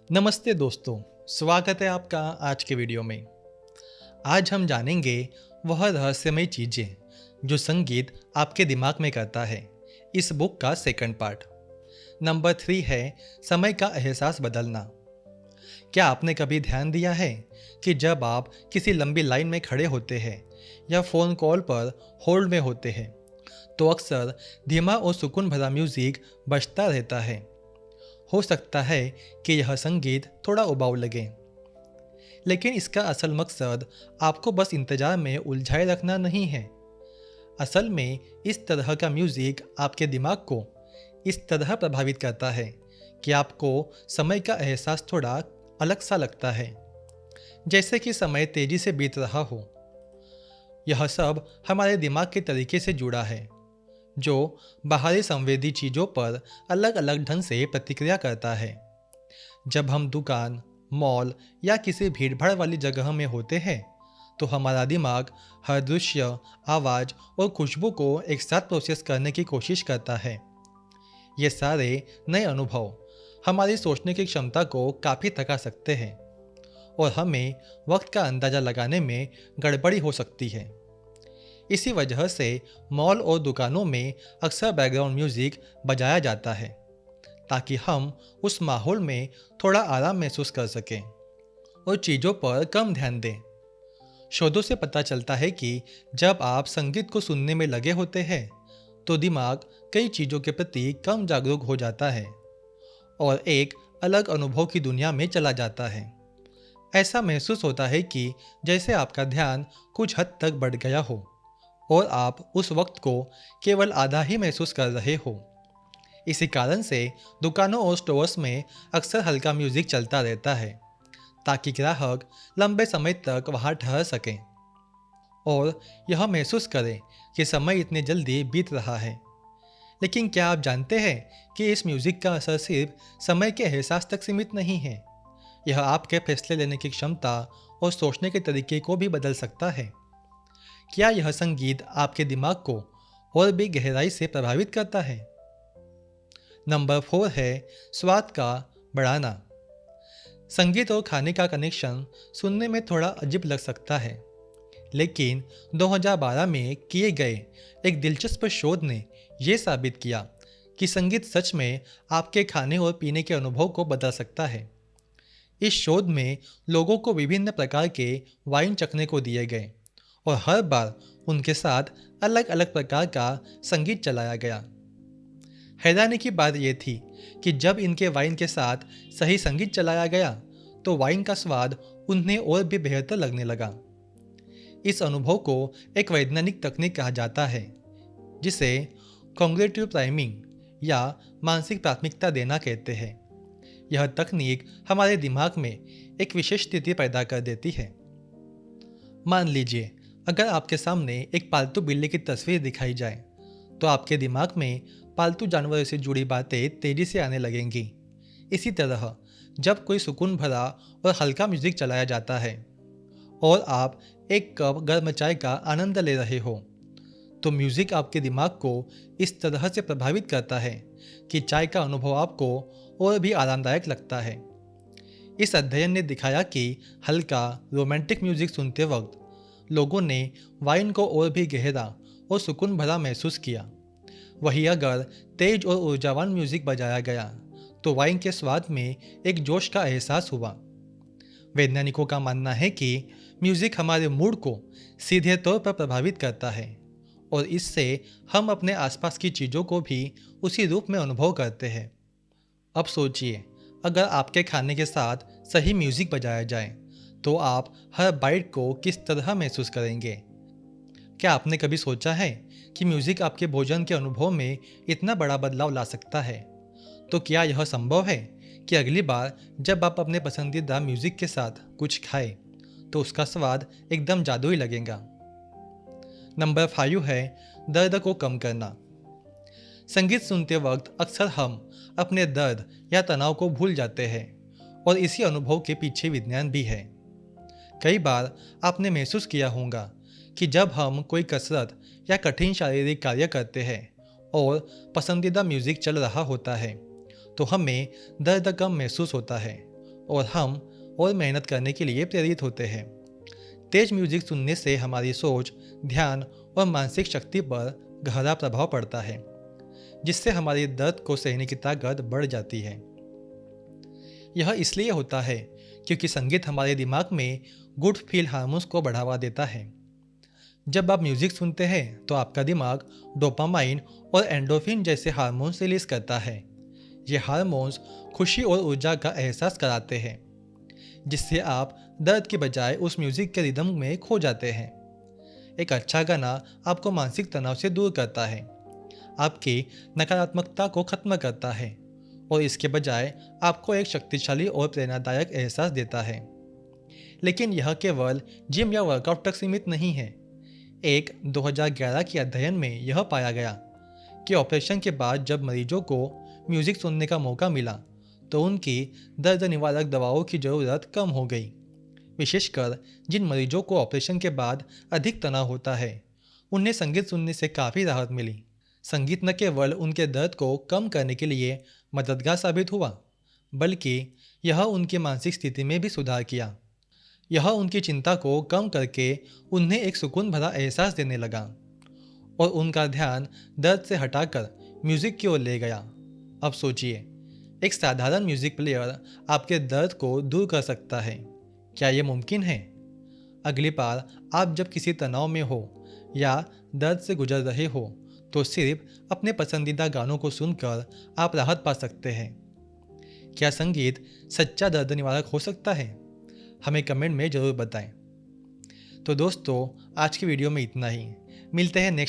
नमस्ते दोस्तों, स्वागत है आपका आज के वीडियो में। आज हम जानेंगे वह रहस्यमय चीज़ें जो संगीत आपके दिमाग में करता है। इस बुक का सेकंड पार्ट। नंबर 3 है समय का एहसास बदलना। क्या आपने कभी ध्यान दिया है कि जब आप किसी लंबी लाइन में खड़े होते हैं या फ़ोन कॉल पर होल्ड में होते हैं तो अक्सर धीमा और सुकून भरा म्यूज़िक बजता रहता है। हो सकता है कि यह संगीत थोड़ा उबाऊ लगे, लेकिन इसका असल मकसद आपको बस इंतजार में उलझाए रखना नहीं है। असल में इस तरह का म्यूज़िक आपके दिमाग को इस तरह प्रभावित करता है कि आपको समय का एहसास थोड़ा अलग सा लगता है, जैसे कि समय तेजी से बीत रहा हो। यह सब हमारे दिमाग के तरीके से जुड़ा है, जो बाहरी संवेदी चीज़ों पर अलग अलग ढंग से प्रतिक्रिया करता है। जब हम दुकान, मॉल या किसी भीड़भाड़ वाली जगह में होते हैं तो हमारा दिमाग हर दृश्य, आवाज़ और खुशबू को एक साथ प्रोसेस करने की कोशिश करता है। ये सारे नए अनुभव हमारी सोचने की क्षमता को काफ़ी थका सकते हैं और हमें वक्त का अंदाज़ा लगाने में गड़बड़ी हो सकती है। इसी वजह से मॉल और दुकानों में अक्सर बैकग्राउंड म्यूज़िक बजाया जाता है ताकि हम उस माहौल में थोड़ा आराम महसूस कर सकें और चीज़ों पर कम ध्यान दें। शोधों से पता चलता है कि जब आप संगीत को सुनने में लगे होते हैं तो दिमाग कई चीज़ों के प्रति कम जागरूक हो जाता है और एक अलग अनुभव की दुनिया में चला जाता है। ऐसा महसूस होता है कि जैसे आपका ध्यान कुछ हद तक बढ़ गया हो और आप उस वक्त को केवल आधा ही महसूस कर रहे हो। इसी कारण से दुकानों और स्टोर्स में अक्सर हल्का म्यूज़िक चलता रहता है ताकि ग्राहक लंबे समय तक वहां ठहर सकें और यह महसूस करें कि समय इतनी जल्दी बीत रहा है। लेकिन क्या आप जानते हैं कि इस म्यूज़िक का असर सिर्फ समय के एहसास तक सीमित नहीं है। यह आपके फैसले लेने की क्षमता और सोचने के तरीके को भी बदल सकता है। क्या यह संगीत आपके दिमाग को और भी गहराई से प्रभावित करता है? नंबर 4 है स्वाद का बढ़ाना। संगीत और खाने का कनेक्शन सुनने में थोड़ा अजीब लग सकता है, लेकिन 2012 में किए गए एक दिलचस्प शोध ने यह साबित किया कि संगीत सच में आपके खाने और पीने के अनुभव को बदल सकता है। इस शोध में लोगों को विभिन्न प्रकार के वाइन चखने को दिए गए और हर बार उनके साथ अलग अलग प्रकार का संगीत चलाया गया। हैरानी की बात यह थी कि जब इनके वाइन के साथ सही संगीत चलाया गया तो वाइन का स्वाद उन्हें और भी बेहतर लगने लगा। इस अनुभव को एक वैज्ञानिक तकनीक कहा जाता है जिसे कॉग्निटिव प्राइमिंग या मानसिक प्राथमिकता देना कहते हैं। यह तकनीक हमारे दिमाग में एक विशेष स्थिति पैदा कर देती है। मान लीजिए अगर आपके सामने एक पालतू बिल्ली की तस्वीर दिखाई जाए तो आपके दिमाग में पालतू जानवरों से जुड़ी बातें तेजी से आने लगेंगी। इसी तरह जब कोई सुकून भरा और हल्का म्यूजिक चलाया जाता है और आप एक कप गर्म चाय का आनंद ले रहे हो तो म्यूजिक आपके दिमाग को इस तरह से प्रभावित करता है कि चाय का अनुभव आपको और भी आरामदायक लगता है। इस अध्ययन ने दिखाया कि हल्का रोमांटिक म्यूजिक सुनते वक्त लोगों ने वाइन को और भी गहरा और सुकून भरा महसूस किया। वहीं अगर तेज और ऊर्जावान म्यूजिक बजाया गया तो वाइन के स्वाद में एक जोश का एहसास हुआ। वैज्ञानिकों का मानना है कि म्यूजिक हमारे मूड को सीधे तौर पर प्रभावित करता है और इससे हम अपने आसपास की चीज़ों को भी उसी रूप में अनुभव करते हैं। अब सोचिए, अगर आपके खाने के साथ सही म्यूजिक बजाया जाए तो आप हर बाइट को किस तरह महसूस करेंगे। क्या आपने कभी सोचा है कि म्यूजिक आपके भोजन के अनुभव में इतना बड़ा बदलाव ला सकता है? तो क्या यह संभव है कि अगली बार जब आप अपने पसंदीदा म्यूजिक के साथ कुछ खाएं तो उसका स्वाद एकदम जादुई लगेगा। नंबर 5 है दर्द को कम करना। संगीत सुनते वक्त अक्सर हम अपने दर्द या तनाव को भूल जाते हैं और इसी अनुभव के पीछे विज्ञान भी है। कई बार आपने महसूस किया होगा कि जब हम कोई कसरत या कठिन शारीरिक कार्य करते हैं और पसंदीदा म्यूजिक चल रहा होता है तो हमें दर्द कम महसूस होता है और हम और मेहनत करने के लिए प्रेरित होते हैं। तेज म्यूजिक सुनने से हमारी सोच, ध्यान और मानसिक शक्ति पर गहरा प्रभाव पड़ता है, जिससे हमारी दर्द को सहने की ताकत बढ़ जाती है। यह इसलिए होता है क्योंकि संगीत हमारे दिमाग में गुड फील हार्मोन्स को बढ़ावा देता है। जब आप म्यूजिक सुनते हैं तो आपका दिमाग डोपामाइन और एंडोर्फिन जैसे हार्मोन्स रिलीज करता है। ये हार्मोन्स खुशी और ऊर्जा का एहसास कराते हैं, जिससे आप दर्द की बजाय उस म्यूजिक के रिदम में खो जाते हैं। एक अच्छा गाना आपको मानसिक तनाव से दूर करता है, आपकी नकारात्मकता को खत्म करता है और इसके बजाय आपको एक शक्तिशाली और प्रेरणादायक एहसास देता है। लेकिन यह केवल जिम या वर्कआउट तक सीमित नहीं है। एक 2011 के अध्ययन में यह पाया गया कि ऑपरेशन के बाद जब मरीजों को म्यूजिक सुनने का मौका मिला तो उनकी दर्द निवारक दवाओं की ज़रूरत कम हो गई। विशेषकर जिन मरीजों को ऑपरेशन के बाद अधिक तनाव होता है, उन्हें संगीत सुनने से काफ़ी राहत मिली। संगीत न केवल उनके दर्द को कम करने के लिए मददगार साबित हुआ, बल्कि यह उनकी मानसिक स्थिति में भी सुधार किया। यह उनकी चिंता को कम करके उन्हें एक सुकून भरा एहसास देने लगा और उनका ध्यान दर्द से हटाकर म्यूज़िक की ओर ले गया। अब सोचिए, एक साधारण म्यूज़िक प्लेयर आपके दर्द को दूर कर सकता है। क्या यह मुमकिन है? अगली बार आप जब किसी तनाव में हो या दर्द से गुजर रहे हो तो सिर्फ अपने पसंदीदा गानों को सुनकर आप राहत पा सकते हैं। क्या संगीत सच्चा दर्द निवारक हो सकता है? हमें कमेंट में ज़रूर बताएं। तो दोस्तों, आज की वीडियो में इतना ही। मिलते हैं नेक्स्ट